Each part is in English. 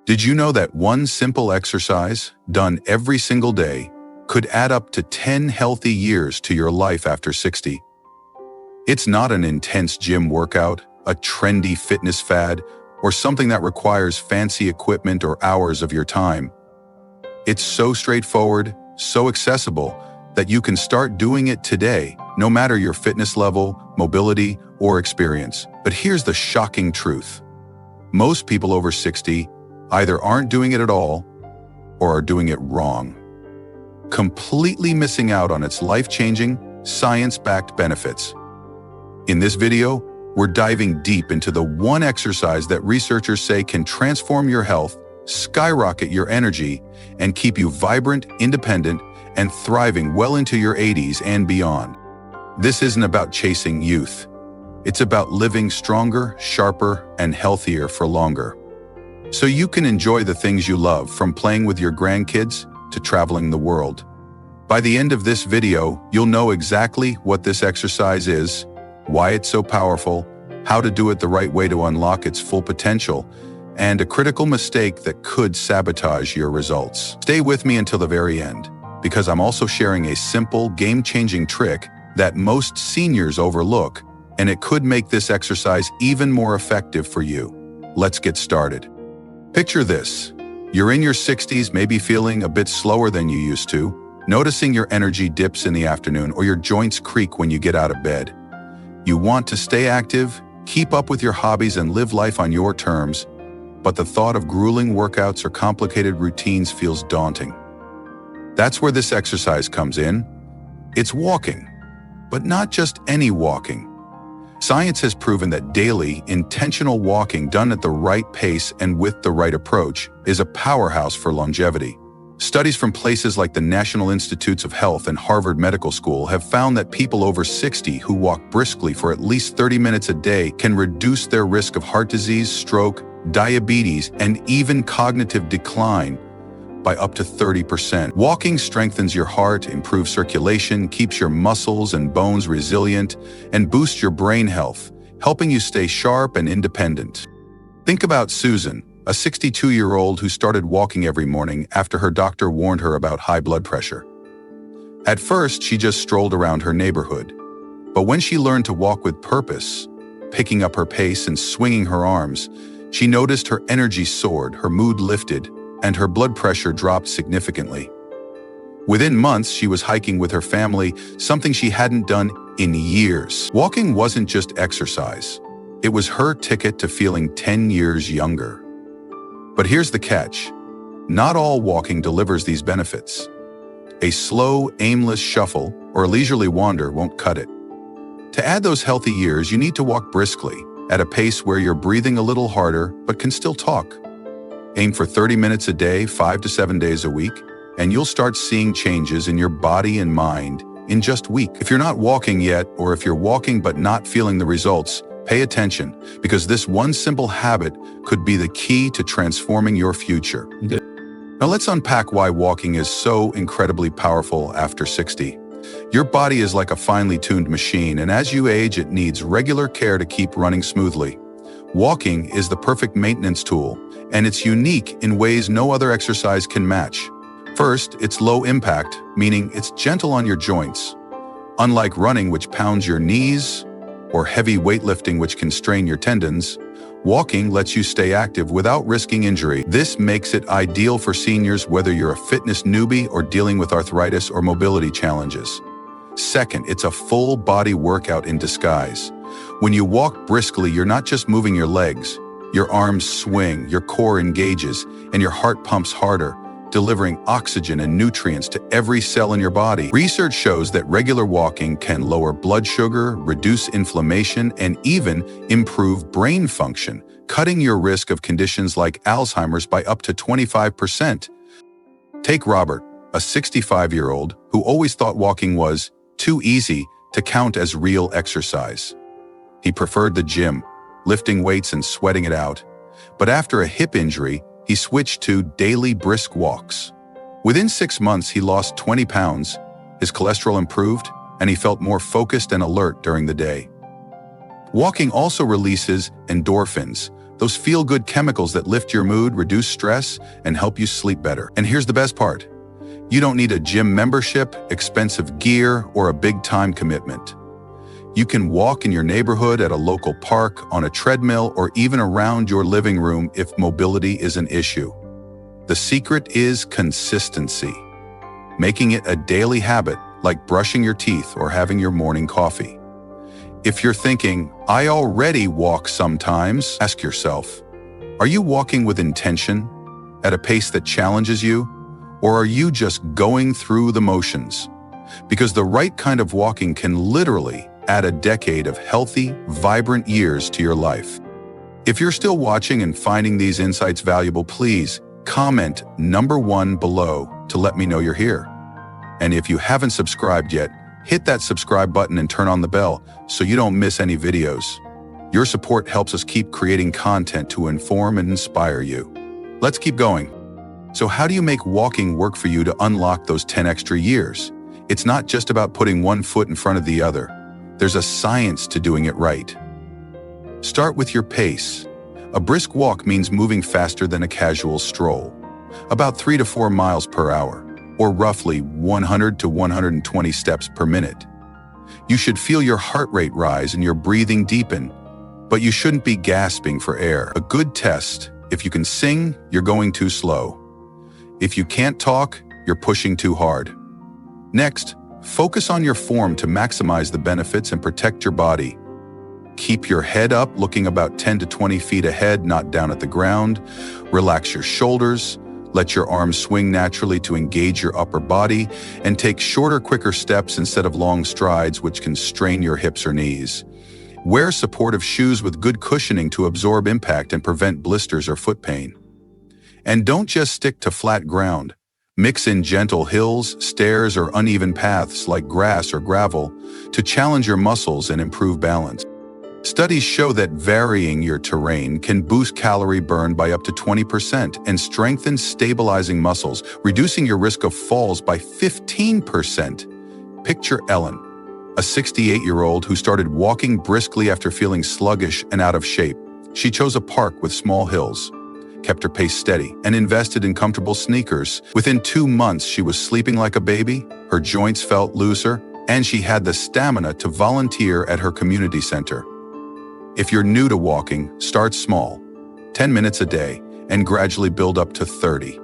Did you know that one simple exercise, done every single day, could add up to 10 healthy years to your life after 60? It's not an intense gym workout, a trendy fitness fad, or something that requires fancy equipment or hours of your time. It's so straightforward, so accessible, that you can start doing it today, no matter your fitness level, mobility, or experience. But here's the shocking truth. Most people over 60 either aren't doing it at all or are doing it wrong, completely missing out on its life-changing, science-backed benefits. In this video, we're diving deep into the one exercise that researchers say can transform your health, skyrocket your energy, and keep you vibrant, independent, and thriving well into your 80s and beyond. This isn't about chasing youth. It's about living stronger, sharper, and healthier for longer, so you can enjoy the things you love, from playing with your grandkids to traveling the world. By the end of this video, you'll know exactly what this exercise is, why it's so powerful, how to do it the right way to unlock its full potential, and a critical mistake that could sabotage your results. Stay with me until the very end, because I'm also sharing a simple, game-changing trick that most seniors overlook, and it could make this exercise even more effective for you. Let's get started. Picture this. You're in your 60s, maybe feeling a bit slower than you used to, noticing your energy dips in the afternoon or your joints creak when you get out of bed. You want to stay active, keep up with your hobbies, and live life on your terms, but the thought of grueling workouts or complicated routines feels daunting. That's where this exercise comes in. It's walking, but not just any walking. Science has proven that daily, intentional walking done at the right pace and with the right approach is a powerhouse for longevity. Studies from places like the National Institutes of Health and Harvard Medical School have found that people over 60 who walk briskly for at least 30 minutes a day can reduce their risk of heart disease, stroke, diabetes, and even cognitive decline by up to 30%. Walking strengthens your heart, improves circulation, keeps your muscles and bones resilient, and boosts your brain health, helping you stay sharp and independent. Think about Susan, a 62-year-old who started walking every morning after her doctor warned her about high blood pressure. At first, she just strolled around her neighborhood. But when she learned to walk with purpose, picking up her pace and swinging her arms, she noticed her energy soared, her mood lifted, and her blood pressure dropped significantly. Within months, she was hiking with her family, something she hadn't done in years. Walking wasn't just exercise. It was her ticket to feeling 10 years younger. But here's the catch. Not all walking delivers these benefits. A slow, aimless shuffle or a leisurely wander won't cut it. To add those healthy years, you need to walk briskly, at a pace where you're breathing a little harder but can still talk. Aim for 30 minutes a day, 5 to 7 days a week, and you'll start seeing changes in your body and mind in just weeks. If you're not walking yet, or if you're walking but not feeling the results, pay attention, because this one simple habit could be the key to transforming your future. Now let's unpack why walking is so incredibly powerful after 60. Your body is like a finely tuned machine, and as you age, it needs regular care to keep running smoothly. Walking is the perfect maintenance tool, and it's unique in ways no other exercise can match. First, it's low impact, meaning it's gentle on your joints. Unlike running, which pounds your knees, or heavy weightlifting, which can strain your tendons, walking lets you stay active without risking injury. This makes it ideal for seniors, whether you're a fitness newbie or dealing with arthritis or mobility challenges. Second, it's a full body workout in disguise. When you walk briskly, you're not just moving your legs. Your arms swing, your core engages, and your heart pumps harder, delivering oxygen and nutrients to every cell in your body. Research shows that regular walking can lower blood sugar, reduce inflammation, and even improve brain function, cutting your risk of conditions like Alzheimer's by up to 25%. Take Robert, a 65-year-old who always thought walking was too easy to count as real exercise. He preferred the gym, lifting weights and sweating it out. But after a hip injury, he switched to daily brisk walks. Within 6 months, he lost 20 pounds, his cholesterol improved, and he felt more focused and alert during the day. Walking also releases endorphins, Those feel-good chemicals that lift your mood, reduce stress, and help you sleep better. And here's the best part. You don't need a gym membership, expensive gear, or a big-time commitment. You can walk in your neighborhood, at a local park, on a treadmill, or even around your living room if mobility is an issue. The secret is consistency, making it a daily habit like brushing your teeth or having your morning coffee. If you're thinking, I already walk sometimes, ask yourself, are you walking with intention, at a pace that challenges you, or are you just going through the motions? Because the right kind of walking can literally add a decade of healthy, vibrant years to your life. If you're still watching and finding these insights valuable, please comment number 1 below to let me know you're here. And if you haven't subscribed yet, hit that subscribe button and turn on the bell so you don't miss any videos. Your support helps us keep creating content to inform and inspire you. Let's keep going. So how do you make walking work for you to unlock those 10 extra years? It's not just about putting one foot in front of the other. There's a science to doing it right. Start with your pace. A brisk walk means moving faster than a casual stroll, about 3 to 4 miles per hour, or roughly 100 to 120 steps per minute. You should feel your heart rate rise and your breathing deepen, but you shouldn't be gasping for air. A good test: if you can sing, you're going too slow. If you can't talk, you're pushing too hard. Next, focus on your form to maximize the benefits and protect your body. Keep your head up, looking about 10 to 20 feet ahead, not down at the ground. Relax your shoulders. Let your arms swing naturally to engage your upper body, and take shorter, quicker steps instead of long strides, which can strain your hips or knees. Wear supportive shoes with good cushioning to absorb impact and prevent blisters or foot pain. And don't just stick to flat ground. Mix in gentle hills, stairs, or uneven paths like grass or gravel to challenge your muscles and improve balance. Studies show that varying your terrain can boost calorie burn by up to 20% and strengthen stabilizing muscles, reducing your risk of falls by 15%. Picture Ellen, a 68-year-old who started walking briskly after feeling sluggish and out of shape. She chose a park with small hills, kept her pace steady, and invested in comfortable sneakers. Within 2 months, she was sleeping like a baby, her joints felt looser, and she had the stamina to volunteer at her community center. If you're new to walking, start small, 10 minutes a day, and gradually build up to 30.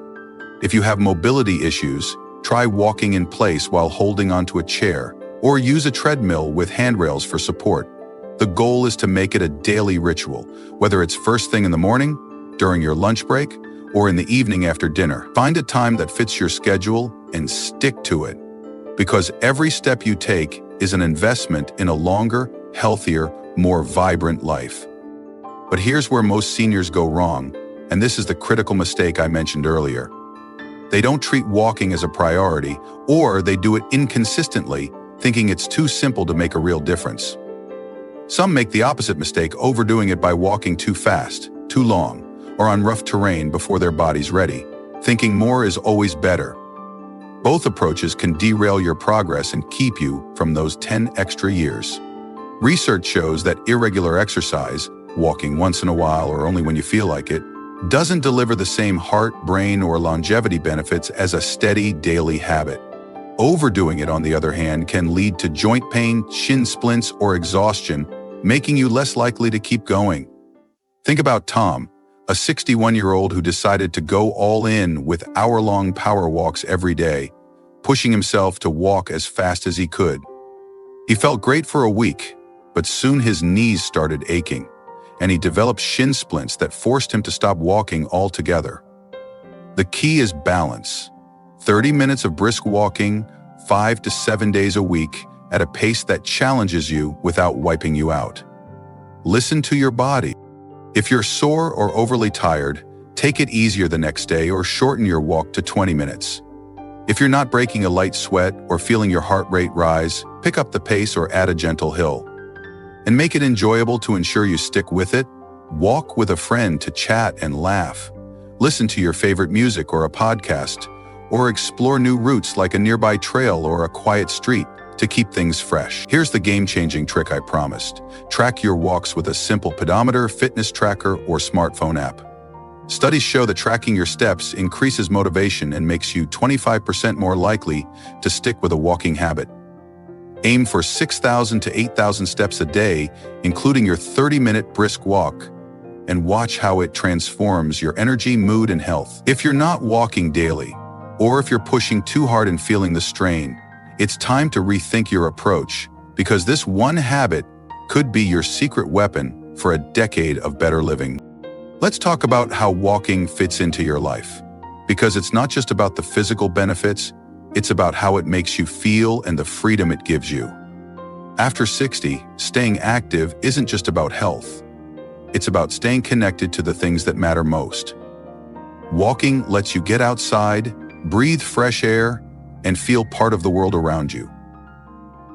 If you have mobility issues, try walking in place while holding onto a chair, or use a treadmill with handrails for support. The goal is to make it a daily ritual, whether it's first thing in the morning, during your lunch break, or in the evening after dinner. Find a time that fits your schedule and stick to it, because every step you take is an investment in a longer, healthier, more vibrant life. But here's where most seniors go wrong, and this is the critical mistake I mentioned earlier. They don't treat walking as a priority, or they do it inconsistently, thinking it's too simple to make a real difference. Some make the opposite mistake, overdoing it by walking too fast, too long, or on rough terrain before their body's ready, thinking more is always better. Both approaches can derail your progress and keep you from those 10 extra years. Research shows that irregular exercise, walking once in a while or only when you feel like it, doesn't deliver the same heart, brain, or longevity benefits as a steady daily habit. Overdoing it, on the other hand, can lead to joint pain, shin splints, or exhaustion, making you less likely to keep going. Think about Tom, a 61-year-old who decided to go all in with hour-long power walks every day, pushing himself to walk as fast as he could. He felt great for a week, but soon his knees started aching, and he developed shin splints that forced him to stop walking altogether. The key is balance. 30 minutes of brisk walking, 5 to 7 days a week, at a pace that challenges you without wiping you out. Listen to your body. If you're sore or overly tired, take it easier the next day or shorten your walk to 20 minutes. If you're not breaking a light sweat or feeling your heart rate rise, pick up the pace or add a gentle hill. And make it enjoyable to ensure you stick with it. Walk with a friend to chat and laugh. Listen to your favorite music or a podcast, or explore new routes like a nearby trail or a quiet street. to keep things fresh. Here's the game-changing trick I promised. Track your walks with a simple pedometer, fitness tracker, or smartphone app. Studies show that tracking your steps increases motivation and makes you 25% more likely to stick with a walking habit. Aim for 6,000 to 8,000 steps a day, including your 30-minute brisk walk, and watch how it transforms your energy, mood, and health. If you're not walking daily, or if you're pushing too hard and feeling the strain, it's time to rethink your approach, because this one habit could be your secret weapon for a decade of better living. Let's talk about how walking fits into your life, because it's not just about the physical benefits, it's about how it makes you feel and the freedom it gives you. After 60, staying active isn't just about health. It's about staying connected to the things that matter most. Walking lets you get outside, breathe fresh air, and feel part of the world around you.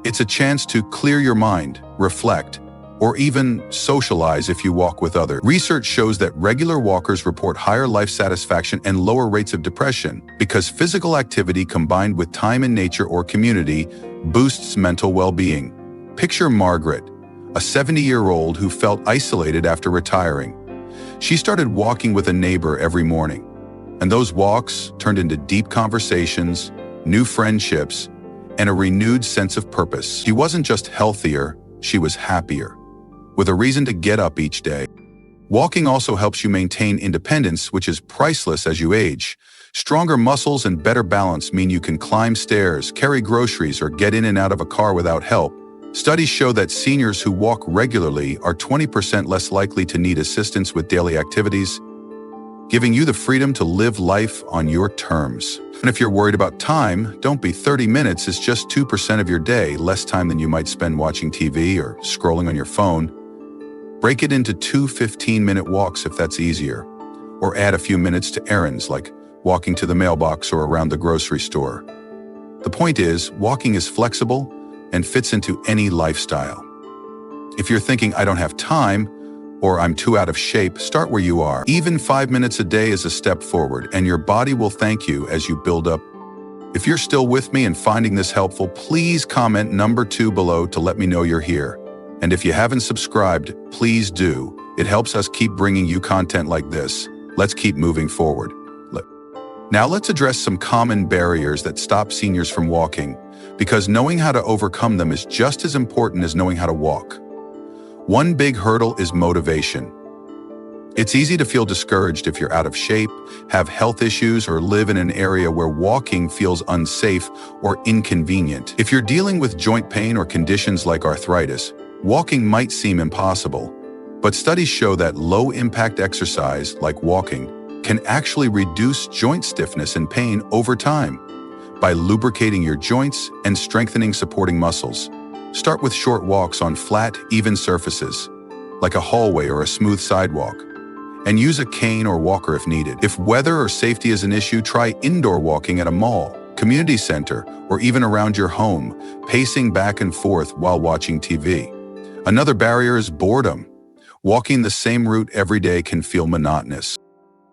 It's a chance to clear your mind, reflect, or even socialize if you walk with others. Research shows that regular walkers report higher life satisfaction and lower rates of depression because physical activity combined with time in nature or community boosts mental well-being. Picture Margaret, a 70-year-old who felt isolated after retiring. She started walking with a neighbor every morning, and those walks turned into deep conversations, new friendships, and a renewed sense of purpose. She wasn't just healthier, she was happier, with a reason to get up each day. Walking also helps you maintain independence, which is priceless as you age. Stronger muscles and better balance mean you can climb stairs, carry groceries, or get in and out of a car without help. Studies show that seniors who walk regularly are 20% less likely to need assistance with daily activities, giving you the freedom to live life on your terms. And if you're worried about time, don't be. 30 minutes is just 2% of your day, less time than you might spend watching TV or scrolling on your phone. Break it into 2 15-minute walks if that's easier, or add a few minutes to errands like walking to the mailbox or around the grocery store. The point is, walking is flexible and fits into any lifestyle. If you're thinking, I don't have time, or I'm too out of shape, start where you are. Even 5 minutes a day is a step forward, and your body will thank you as you build up. If you're still with me and finding this helpful, please comment number 2 below to let me know you're here. And if you haven't subscribed, please do. It helps us keep bringing you content like this. Let's keep moving forward. Now let's address some common barriers that stop seniors from walking, because knowing how to overcome them is just as important as knowing how to walk. One big hurdle is motivation. It's easy to feel discouraged if you're out of shape, have health issues, or live in an area where walking feels unsafe or inconvenient. If you're dealing with joint pain or conditions like arthritis, walking might seem impossible, but studies show that low-impact exercise, like walking, can actually reduce joint stiffness and pain over time by lubricating your joints and strengthening supporting muscles. Start with short walks on flat, even surfaces, like a hallway or a smooth sidewalk, and use a cane or walker if needed. If weather or safety is an issue, try indoor walking at a mall, community center, or even around your home, pacing back and forth while watching TV. Another barrier is boredom. Walking the same route every day can feel monotonous.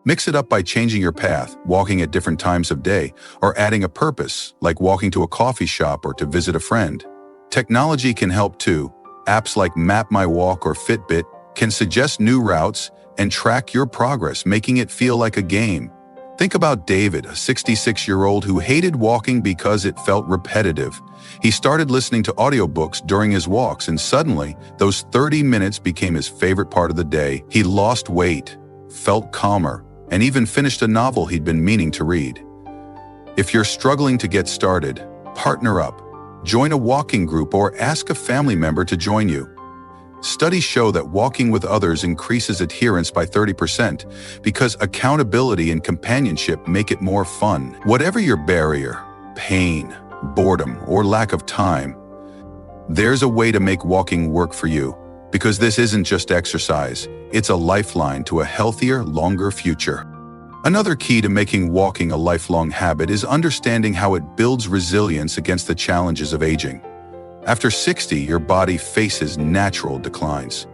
Mix it up by changing your path, walking at different times of day, or adding a purpose, like walking to a coffee shop or to visit a friend. Technology can help too. Apps like Map My Walk or Fitbit can suggest new routes and track your progress, making it feel like a game. Think about David, a 66-year-old who hated walking because it felt repetitive. He started listening to audiobooks during his walks, and suddenly, those 30 minutes became his favorite part of the day. He lost weight, felt calmer, and even finished a novel he'd been meaning to read. If you're struggling to get started, partner up. Join a walking group or ask a family member to join you. Studies show that walking with others increases adherence by 30% because accountability and companionship make it more fun. Whatever your barrier, pain, boredom, or lack of time, there's a way to make walking work for you, because this isn't just exercise, it's a lifeline to a healthier, longer future. Another key to making walking a lifelong habit is understanding how it builds resilience against the challenges of aging. After 60, your body faces natural declines.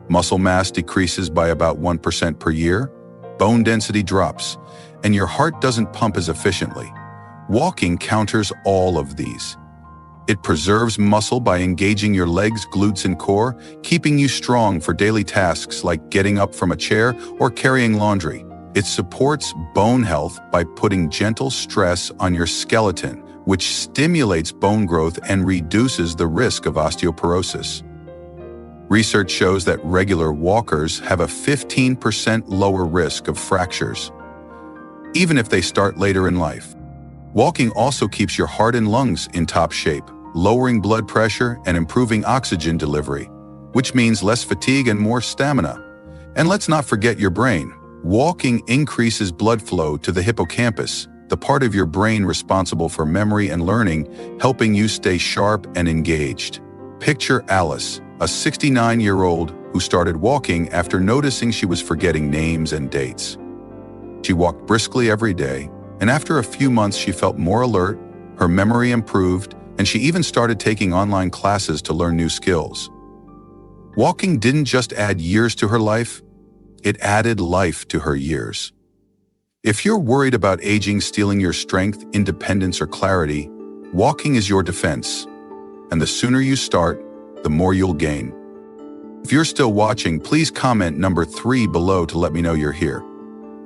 Muscle mass decreases by about 1% per year, bone density drops, and your heart doesn't pump as efficiently. Walking counters all of these. It preserves muscle by engaging your legs, glutes, and core, keeping you strong for daily tasks like getting up from a chair or carrying laundry. It supports bone health by putting gentle stress on your skeleton, which stimulates bone growth and reduces the risk of osteoporosis. Research shows that regular walkers have a 15% lower risk of fractures, even if they start later in life. Walking also keeps your heart and lungs in top shape, lowering blood pressure and improving oxygen delivery, which means less fatigue and more stamina. And let's not forget your brain. Walking increases blood flow to the hippocampus, the part of your brain responsible for memory and learning, helping you stay sharp and engaged. Picture Alice, a 69-year-old who started walking after noticing she was forgetting names and dates. She walked briskly every day, and after a few months she felt more alert, her memory improved, and she even started taking online classes to learn new skills. Walking didn't just add years to her life, it added life to her years. If you're worried about aging stealing your strength, independence, or clarity, walking is your defense. And the sooner you start, the more you'll gain. If you're still watching, please comment number 3 below to let me know you're here.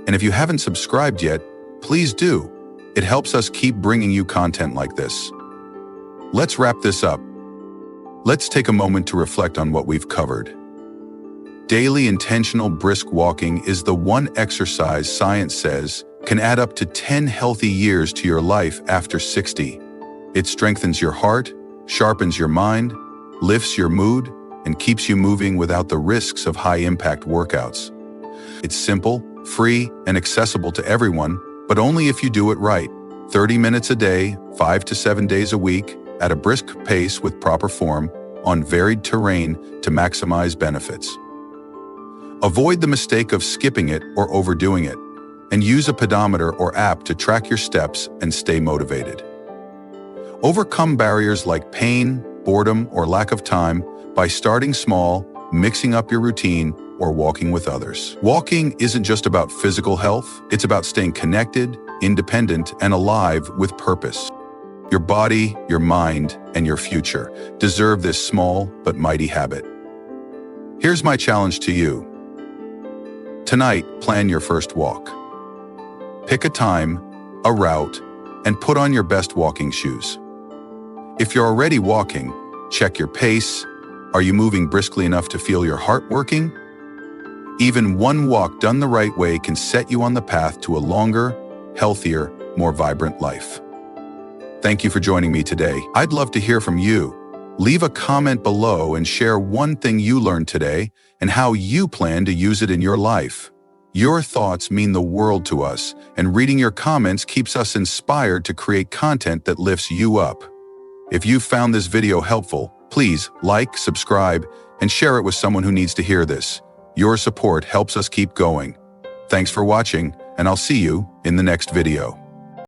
And if you haven't subscribed yet, please do. It helps us keep bringing you content like this. Let's wrap this up. Let's take a moment to reflect on what we've covered. Daily intentional brisk walking is the one exercise science says can add up to 10 healthy years to your life after 60. It strengthens your heart, sharpens your mind, lifts your mood, and keeps you moving without the risks of high-impact workouts. It's simple, free, and accessible to everyone, but only if you do it right. 30 minutes a day, 5 to 7 days a week, at a brisk pace with proper form, on varied terrain to maximize benefits. Avoid the mistake of skipping it or overdoing it, and use a pedometer or app to track your steps and stay motivated. Overcome barriers like pain, boredom, or lack of time by starting small, mixing up your routine, or walking with others. Walking isn't just about physical health, it's about staying connected, independent, and alive with purpose. Your body, your mind, and your future deserve this small but mighty habit. Here's my challenge to you. Tonight, plan your first walk. Pick a time, a route, and put on your best walking shoes. If you're already walking, check your pace. Are you moving briskly enough to feel your heart working? Even one walk done the right way can set you on the path to a longer, healthier, more vibrant life. Thank you for joining me today. I'd love to hear from you. Leave a comment below and share one thing you learned today and how you plan to use it in your life. Your thoughts mean the world to us, and reading your comments keeps us inspired to create content that lifts you up. If you found this video helpful, please like, subscribe, and share it with someone who needs to hear this. Your support helps us keep going. Thanks for watching, and I'll see you in the next video.